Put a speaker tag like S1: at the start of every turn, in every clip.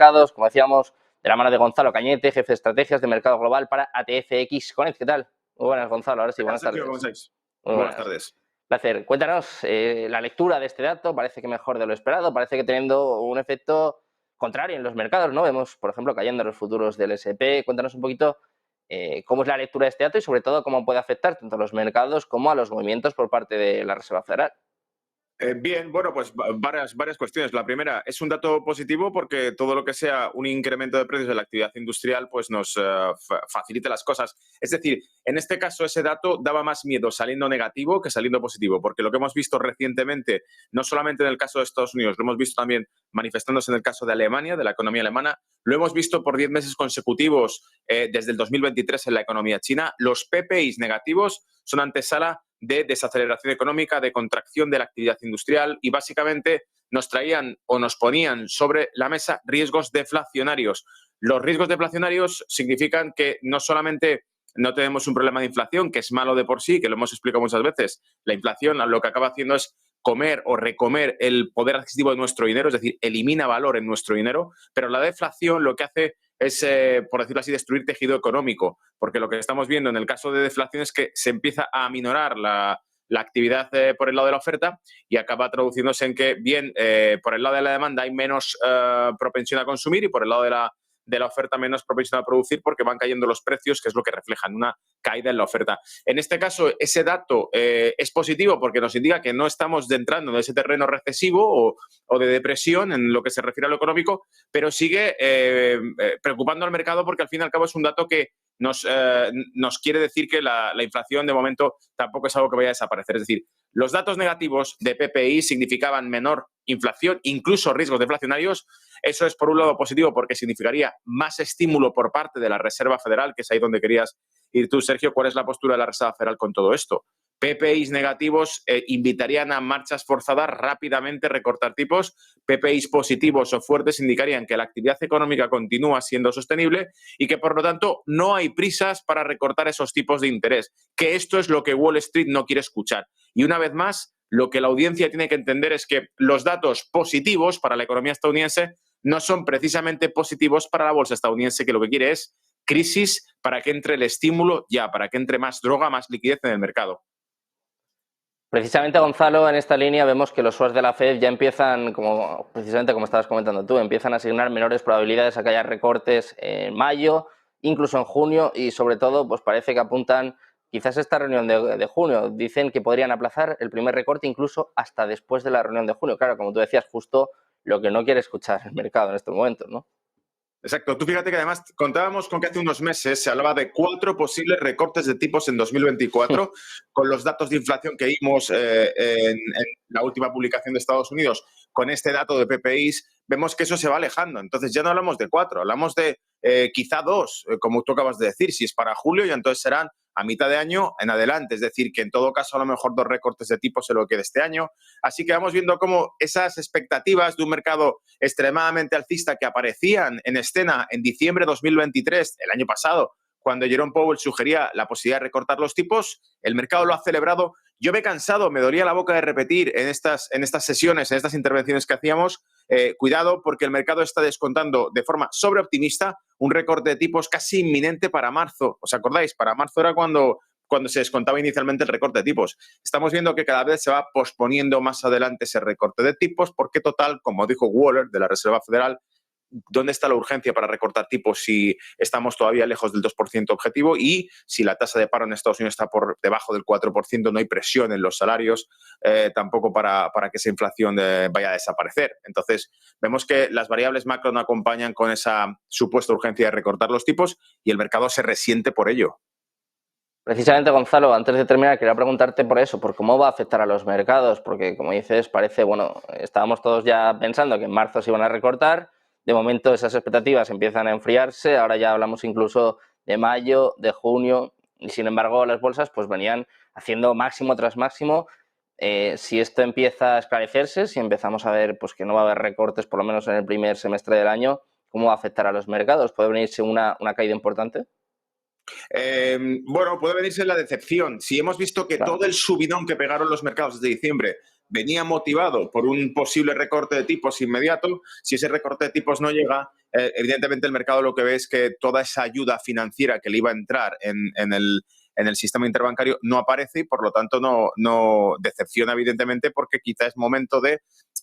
S1: mercados, como decíamos, de la mano de Gonzalo Cañete, jefe de estrategias de mercado global para ATFX Connect. ¿Qué tal? Muy buenas, Gonzalo. Ahora sí, buenas tardes.
S2: ¿Cómo estáis?
S1: Muy
S2: buenas tardes.
S1: Placer. Cuéntanos la lectura de este dato. Parece que mejor de lo esperado. Parece que teniendo un efecto contrario en los mercados, ¿no? Vemos, por ejemplo, cayendo los futuros del S&P. Cuéntanos un poquito cómo es la lectura de este dato y, sobre todo, cómo puede afectar tanto a los mercados como a los movimientos por parte de la Reserva Federal.
S2: Bien, bueno, pues varias cuestiones. La primera, es un dato positivo porque todo lo que sea un incremento de precios de la actividad industrial pues nos facilita las cosas. Es decir, en este caso ese dato daba más miedo saliendo negativo que saliendo positivo, porque lo que hemos visto recientemente, no solamente en el caso de Estados Unidos, lo hemos visto también manifestándose en el caso de Alemania, de la economía alemana, lo hemos visto por 10 meses consecutivos desde el 2023 en la economía china. Los PPIs negativos son antesala de desaceleración económica, de contracción de la actividad industrial y básicamente nos traían o nos ponían sobre la mesa riesgos deflacionarios. Los riesgos deflacionarios significan que no solamente no tenemos un problema de inflación, que es malo de por sí, que lo hemos explicado muchas veces. La inflación lo que acaba haciendo es comer o recomer el poder adquisitivo de nuestro dinero, es decir, elimina valor en nuestro dinero, pero la deflación lo que hace es, por decirlo así, destruir tejido económico, porque lo que estamos viendo en el caso de deflación es que se empieza a aminorar la actividad por el lado de la oferta y acaba traduciéndose en que, bien, por el lado de la demanda hay menos propensión a consumir y por el lado de la oferta menos propensión a producir porque van cayendo los precios, que es lo que reflejan una caída en la oferta. En este caso, ese dato es positivo porque nos indica que no estamos entrando en ese terreno recesivo o de depresión en lo que se refiere a lo económico, pero sigue preocupando al mercado porque al fin y al cabo es un dato que nos quiere decir que la inflación de momento tampoco es algo que vaya a desaparecer. Es decir, los datos negativos de PPI significaban menor inflación, incluso riesgos deflacionarios. Eso es por un lado positivo porque significaría más estímulo por parte de la Reserva Federal, que es ahí donde querías ir tú, Sergio. ¿Cuál es la postura de la Reserva Federal con todo esto? PPIs negativos invitarían a marchas forzadas, rápidamente recortar tipos. PPIs positivos o fuertes indicarían que la actividad económica continúa siendo sostenible y que, por lo tanto, no hay prisas para recortar esos tipos de interés, que esto es lo que Wall Street no quiere escuchar. Y una vez más, lo que la audiencia tiene que entender es que los datos positivos para la economía estadounidense no son precisamente positivos para la bolsa estadounidense, que lo que quiere es crisis para que entre el estímulo ya, para que entre más droga, más liquidez en el mercado.
S1: Precisamente, Gonzalo, en esta línea vemos que los swaps de la Fed ya empiezan, precisamente como estabas comentando tú, empiezan a asignar menores probabilidades a que haya recortes en mayo, incluso en junio, y sobre todo pues parece que apuntan quizás esta reunión de junio. Dicen que podrían aplazar el primer recorte incluso hasta después de la reunión de junio. Claro, como tú decías, justo lo que no quiere escuchar el mercado en estos momentos, ¿no?
S2: Exacto. Tú fíjate que además contábamos con que hace unos meses se hablaba de 4 posibles recortes de tipos en 2024, con los datos de inflación que vimos en la última publicación de Estados Unidos, con este dato de PPIs, vemos que eso se va alejando. Entonces ya no hablamos de 4, hablamos de quizá 2, como tú acabas de decir. Si es para julio, ya entonces serán a mitad de año en adelante. Es decir, que en todo caso a lo mejor 2 recortes de tipos se lo quede este año. Así que vamos viendo cómo esas expectativas de un mercado extremadamente alcista que aparecían en escena en diciembre de 2023, el año pasado, cuando Jerome Powell sugería la posibilidad de recortar los tipos, el mercado lo ha celebrado. Yo me he cansado, me dolía la boca de repetir en estas sesiones, en estas intervenciones que hacíamos, cuidado porque el mercado está descontando de forma sobreoptimista un recorte de tipos casi inminente para marzo. ¿Os acordáis? Para marzo era cuando se descontaba inicialmente el recorte de tipos. Estamos viendo que cada vez se va posponiendo más adelante ese recorte de tipos porque, total, como dijo Waller de la Reserva Federal, ¿dónde está la urgencia para recortar tipos si estamos todavía lejos del 2% objetivo y si la tasa de paro en Estados Unidos está por debajo del 4%, no hay presión en los salarios tampoco para que esa inflación vaya a desaparecer? Entonces, vemos que las variables macro no acompañan con esa supuesta urgencia de recortar los tipos y el mercado se resiente por ello.
S1: Precisamente, Gonzalo, antes de terminar, quería preguntarte por eso, por cómo va a afectar a los mercados, porque, como dices, parece, bueno, estábamos todos ya pensando que en marzo se iban a recortar, de momento esas expectativas empiezan a enfriarse, ahora ya hablamos incluso de mayo, de junio, y sin embargo las bolsas pues venían haciendo máximo tras máximo. Si esto empieza a esclarecerse, si empezamos a ver pues que no va a haber recortes por lo menos en el primer semestre del año, ¿cómo va a afectar a los mercados? ¿Puede venirse una caída importante?
S2: Bueno, puede venirse la decepción. Si hemos visto que
S1: Claro.
S2: todo el subidón que pegaron los mercados desde diciembre venía motivado por un posible recorte de tipos inmediato, si ese recorte de tipos no llega, evidentemente el mercado lo que ve es que toda esa ayuda financiera que le iba a entrar en el sistema interbancario no aparece y por lo tanto no decepciona evidentemente porque quizá es momento de,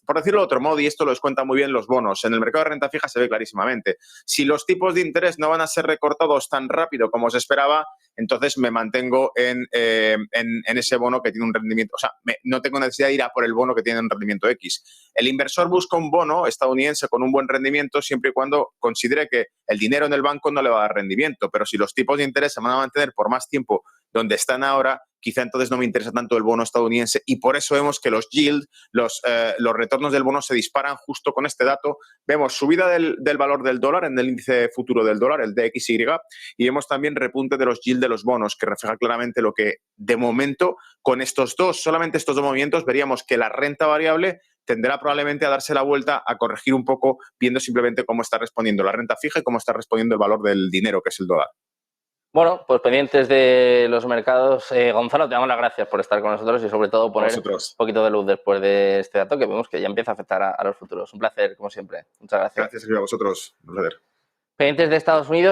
S2: por decirlo de otro modo, y esto lo cuentan muy bien los bonos, en el mercado de renta fija se ve clarísimamente. Si los tipos de interés no van a ser recortados tan rápido como se esperaba, entonces me mantengo en ese bono que tiene un rendimiento, o sea, no tengo necesidad de ir a por el bono que tiene un rendimiento X. El inversor busca un bono estadounidense con un buen rendimiento siempre y cuando considere que el dinero en el banco no le va a dar rendimiento, pero si los tipos de interés se van a mantener por más tiempo donde están ahora, quizá entonces no me interesa tanto el bono estadounidense y por eso vemos que los yield, los retornos del bono se disparan justo con este dato. Vemos subida del valor del dólar en el índice futuro del dólar, el DXY, y vemos también repunte de los yield de los bonos, que refleja claramente lo que de momento con solamente estos dos movimientos veríamos que la renta variable tendrá probablemente a darse la vuelta a corregir un poco viendo simplemente cómo está respondiendo la renta fija y cómo está respondiendo el valor del dinero, que es el dólar.
S1: Bueno, pues pendientes de los mercados. Gonzalo, te damos las gracias por estar con nosotros y sobre todo poner un poquito de luz después de este dato que vemos que ya empieza a afectar a los futuros. Un placer, como siempre. Muchas gracias.
S2: Gracias a vosotros. Un placer.
S1: Pendientes de Estados Unidos.